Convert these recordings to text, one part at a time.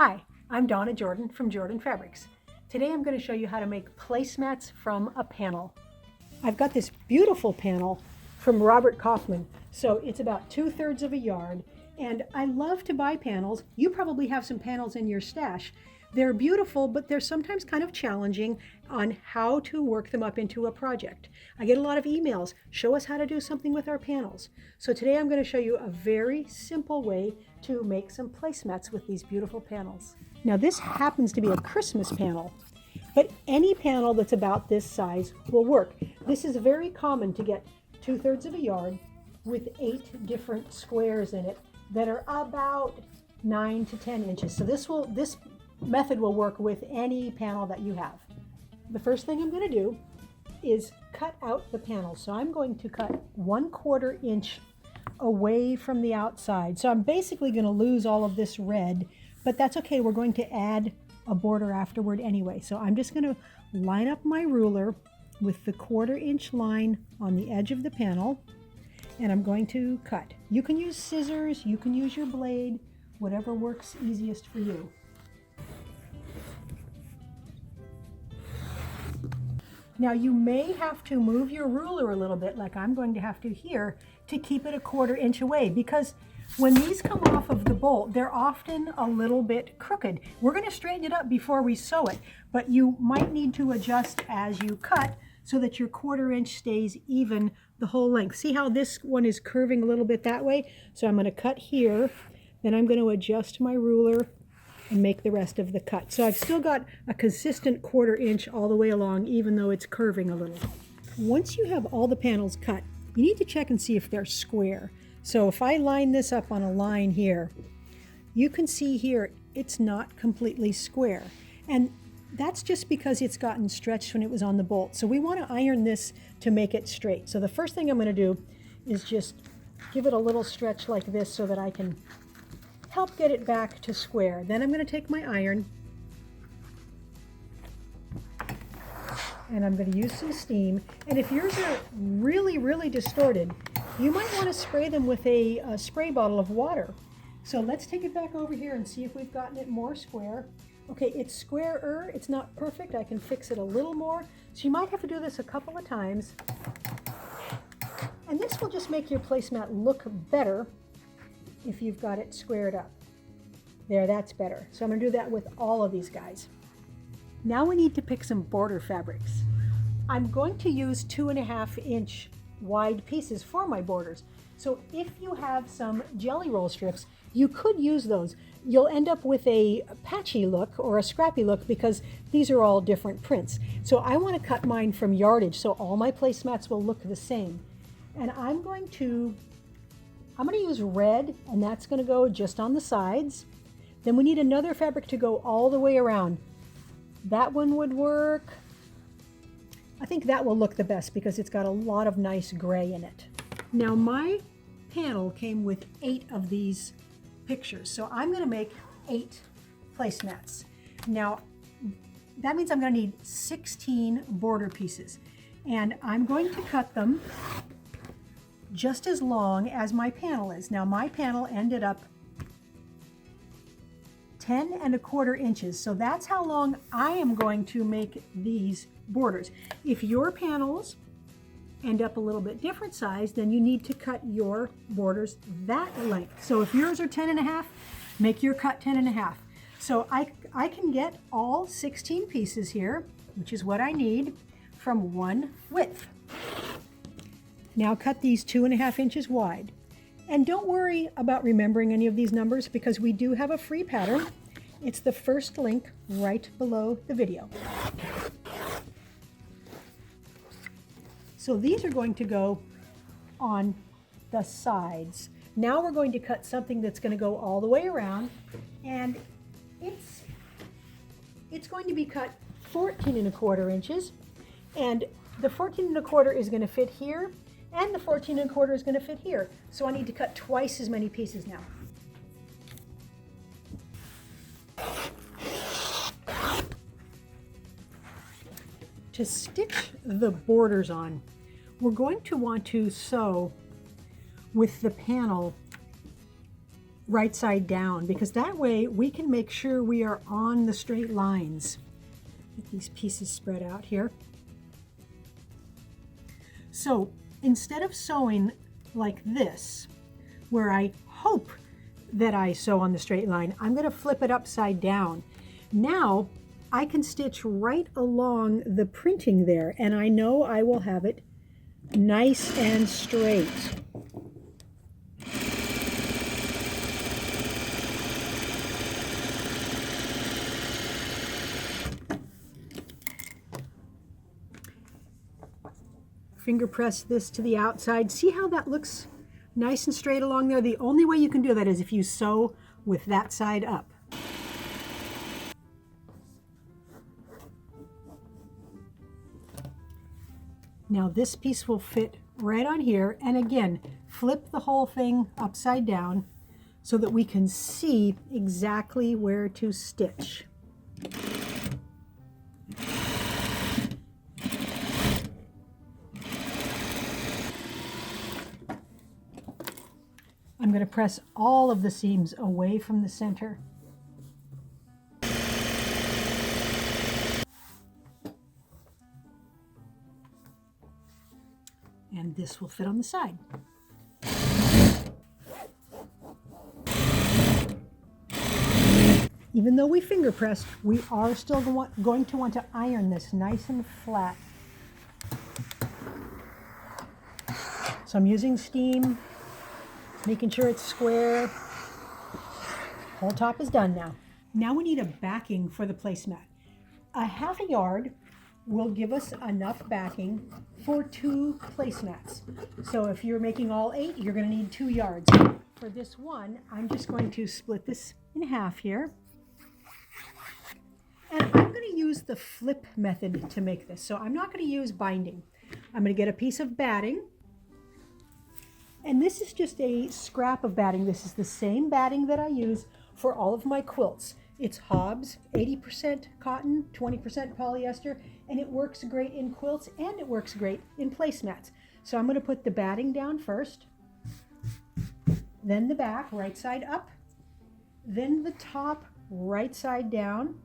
Hi, I'm Donna Jordan from Jordan Fabrics. Today I'm going to show you how to make placemats from a panel. I've got this beautiful panel from Robert Kaufman. So it's about 2/3 of a yard, and I love to buy panels. You probably have some panels in your stash. They're beautiful, but they're sometimes kind of challenging on how to work them up into a project. I get a lot of emails, show us how to do something with our panels. So today I'm going to show you a very simple way to make some placemats with these beautiful panels. Now this happens to be a Christmas panel, but any panel that's about this size will work. This is very common to get 2/3 of a yard with 8 different squares in it that are about 9 to 10 inches. So this method will work with any panel that you have. The first thing I'm going to do is cut out the panel. So I'm going to cut 1/4 inch away from the outside. So I'm basically going to lose all of this red, but that's okay. We're going to add a border afterward anyway. So I'm just going to line up my ruler with the 1/4 inch line on the edge of the panel, and I'm going to cut. You can use scissors, you can use your blade, whatever works easiest for you. Now you may have to move your ruler a little bit, like I'm going to have to here, to keep it a 1/4 inch away, because when these come off of the bolt, they're often a little bit crooked. We're going to straighten it up before we sew it, but you might need to adjust as you cut so that your 1/4 inch stays even the whole length. See how this one is curving a little bit that way? So I'm going to cut here, then I'm going to adjust my ruler and make the rest of the cut. So I've still got a consistent 1/4 inch all the way along, even though it's curving a little. Once you have all the panels cut, you need to check and see if they're square. So if I line this up on a line here, you can see here it's not completely square. And that's just because it's gotten stretched when it was on the bolt. So we want to iron this to make it straight. So the first thing I'm going to do is just give it a little stretch like this so that I can help get it back to square. Then I'm going to take my iron and I'm going to use some steam. And if yours are really distorted, you might want to spray them with a spray bottle of water. So let's take it back over here and see if we've gotten it more square. Okay, it's squarer. It's not perfect. I can fix it a little more. So you might have to do this a couple of times. And this will just make your placemat look better if you've got it squared up. There, that's better. So I'm going to do that with all of these guys. Now we need to pick some border fabrics. I'm going to use 2.5 inch wide pieces for my borders. So if you have some jelly roll strips, you could use those. You'll end up with a patchy look or a scrappy look because these are all different prints. So I want to cut mine from yardage so all my placemats will look the same. And I'm going to use red, and that's going to go just on the sides. Then we need another fabric to go all the way around. That one would work. I think that will look the best because it's got a lot of nice gray in it. Now my panel came with 8 of these pictures, so I'm going to make 8 placemats. Now that means I'm going to need 16 border pieces, and I'm going to cut them just as long as my panel is. Now my panel ended up 10.25 inches, so that's how long I am going to make these borders. If your panels end up a little bit different size, then you need to cut your borders that length. So if yours are 10.5, make your cut 10.5. So I can get all 16 pieces here, which is what I need, from one width. Now cut these 2.5 inches wide. And don't worry about remembering any of these numbers because we do have a free pattern. It's the first link right below the video. So these are going to go on the sides. Now we're going to cut something that's going to go all the way around, and it's going to be cut 14.25 inches, and the 14.25 is going to fit here, and the 14.25 is going to fit here. So I need to cut twice as many pieces now. To stitch the borders on, we're going to want to sew with the panel right side down, because that way we can make sure we are on the straight lines. Get these pieces spread out here. So instead of sewing like this, where I hope that I sew on the straight line, I'm going to flip it upside down. Now I can stitch right along the printing there, and I know I will have it nice and straight. Finger press this to the outside. See how that looks nice and straight along there? The only way you can do that is if you sew with that side up. Now this piece will fit right on here, and again, flip the whole thing upside down so that we can see exactly where to stitch. I'm going to press all of the seams away from the center. And this will fit on the side. Even though we finger pressed, we are still going to want to iron this nice and flat. So I'm using steam, making sure it's square. Whole top is done now. Now we need a backing for the placemat. A ½ yard will give us enough backing for 2 placemats. So if you're making all 8, you're going to need 2 yards. For this one, I'm just going to split this in half here. And I'm going to use the flip method to make this. So I'm not going to use binding. I'm going to get a piece of batting. And this is just a scrap of batting. This is the same batting that I use for all of my quilts. It's Hobbs, 80% cotton, 20% polyester, and it works great in quilts and it works great in placemats. So I'm going to put the batting down first, then the back, right side up, then the top, right side down.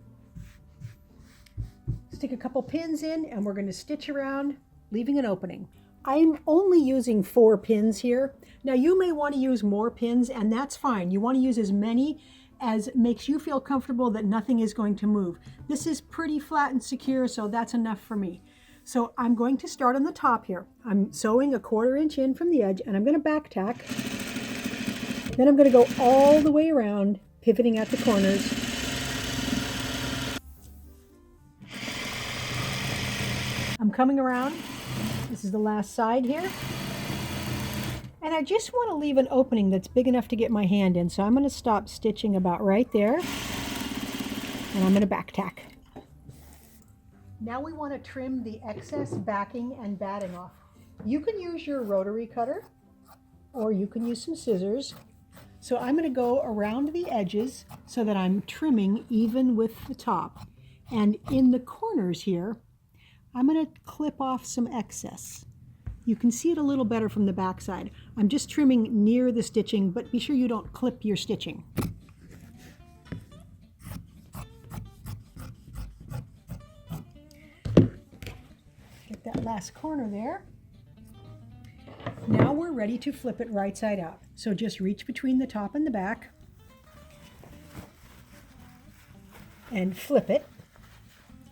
Stick a couple pins in, and we're going to stitch around, leaving an opening. I'm only using 4 pins here. Now you may want to use more pins, and that's fine. You want to use as many as makes you feel comfortable that nothing is going to move. This is pretty flat and secure, so that's enough for me. So I'm going to start on the top here. I'm sewing a 1/4 inch in from the edge, and I'm going to back tack. Then I'm going to go all the way around, pivoting at the corners. I'm coming around. This is the last side here. And I just want to leave an opening that's big enough to get my hand in. So I'm going to stop stitching about right there. And I'm going to back tack. Now we want to trim the excess backing and batting off. You can use your rotary cutter, or you can use some scissors. So I'm going to go around the edges so that I'm trimming even with the top. And in the corners here, I'm going to clip off some excess. You can see it a little better from the back side. I'm just trimming near the stitching, but be sure you don't clip your stitching. Get that last corner there. Now we're ready to flip it right side out. So just reach between the top and the back and flip it.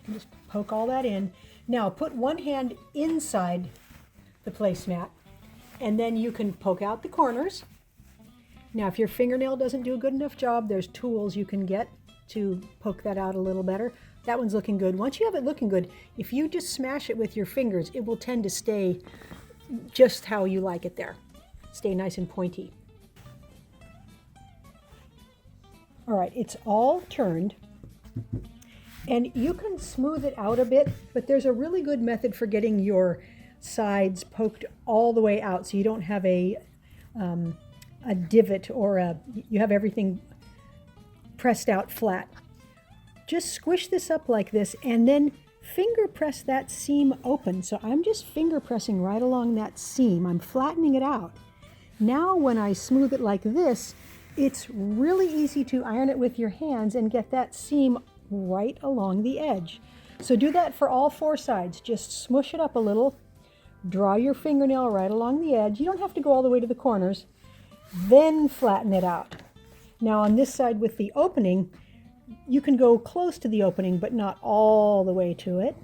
And just poke all that in. Now put one hand inside the placemat, and then you can poke out the corners. Now if your fingernail doesn't do a good enough job, there's tools you can get to poke that out a little better. That one's looking good. Once you have it looking good, if you just smash it with your fingers, it will tend to stay just how you like it there. Stay nice and pointy. All right, it's all turned. And you can smooth it out a bit, but there's a really good method for getting your sides poked all the way out so you don't have a divot or you have everything pressed out flat. Just squish this up like this and then finger press that seam open. So I'm just finger pressing right along that seam. I'm flattening it out. Now when I smooth it like this, It's really easy to iron it with your hands and get that seam right along the edge. So do that for all 4 sides. Just smush it up a little, draw your fingernail right along the edge. You don't have to go all the way to the corners, then flatten it out. Now on this side with the opening, you can go close to the opening, but not all the way to it.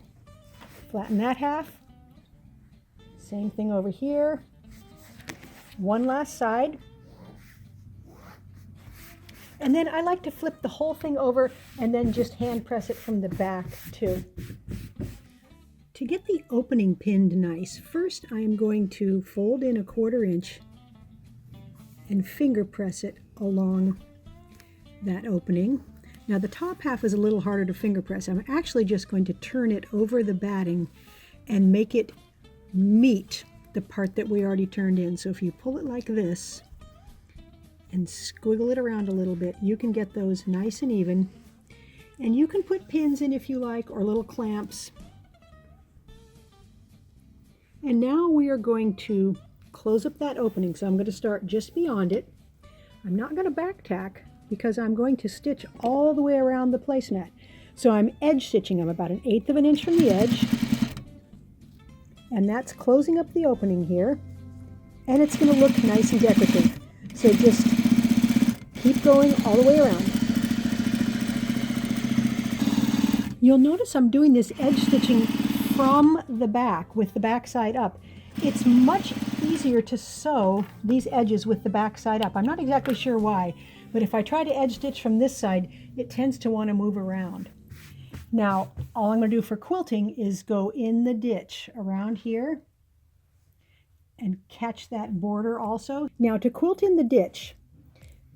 Flatten that half. Same thing over here. One last side. And then I like to flip the whole thing over and then just hand press it from the back too. To get the opening pinned nice, first I am going to fold in 1/4 inch and finger press it along that opening. Now the top half is a little harder to finger press. I'm actually just going to turn it over the batting and make it meet the part that we already turned in. So if you pull it like this and squiggle it around a little bit, you can get those nice and even. And you can put pins in if you like, or little clamps. And now we are going to close up that opening. So I'm going to start just beyond it. I'm not going to back tack because I'm going to stitch all the way around the placemat. So I'm edge stitching. I'm about 1/8 of an inch from the edge. And that's closing up the opening here. And it's going to look nice and decorative. So just keep going all the way around. You'll notice I'm doing this edge stitching from the back with the back side up. It's much easier to sew these edges with the back side up. I'm not exactly sure why, but if I try to edge stitch from this side, it tends to want to move around. Now, all I'm going to do for quilting is go in the ditch around here and catch that border also. Now to quilt in the ditch,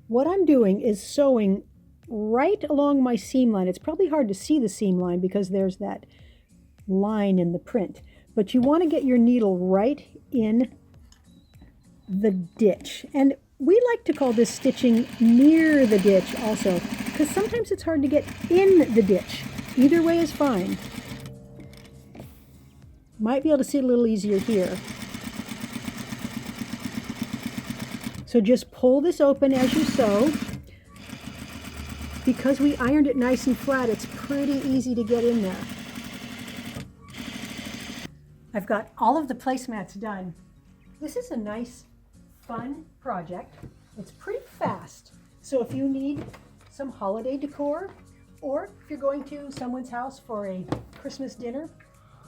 what I'm doing is sewing right along my seam line. It's probably hard to see the seam line because there's that line in the print, but you want to get your needle right in the ditch. And we like to call this stitching near the ditch also, because sometimes it's hard to get in the ditch. Either way is fine. Might be able to see it a little easier here. So just pull this open as you sew. Because we ironed it nice and flat, it's pretty easy to get in there. I've got all of the placemats done. This is a nice, fun project. It's pretty fast. So if you need some holiday decor, or if you're going to someone's house for a Christmas dinner,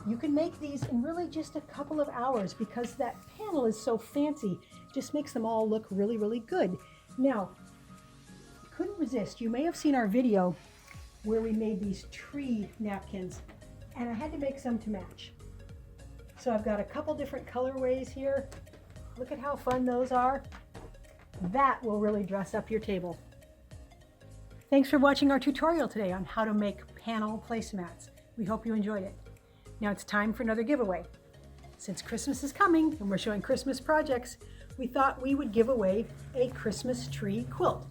you can make these in really just a couple of hours because that panel is so fancy. It just makes them all look really, really good. Now, couldn't resist. You may have seen our video where we made these tree napkins, and I had to make some to match. So I've got a couple different colorways here. Look at how fun those are. That will really dress up your table. Thanks for watching our tutorial today on how to make panel placemats. We hope you enjoyed it. Now it's time for another giveaway. Since Christmas is coming and we're showing Christmas projects, we thought we would give away a Christmas tree quilt.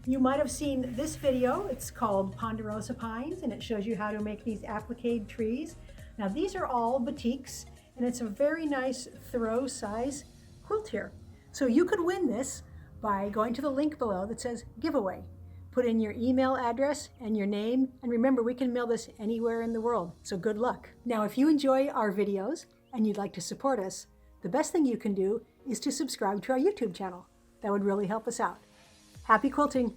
You might have seen this video. It's called Ponderosa Pines, and it shows you how to make these applique trees. Now these are all batiks, and it's a very nice throw size quilt here. So you could win this by going to the link below that says giveaway. Put in your email address and your name, and remember, we can mail this anywhere in the world, so good luck. Now, if you enjoy our videos and you'd like to support us, the best thing you can do is to subscribe to our YouTube channel. That would really help us out. Happy quilting!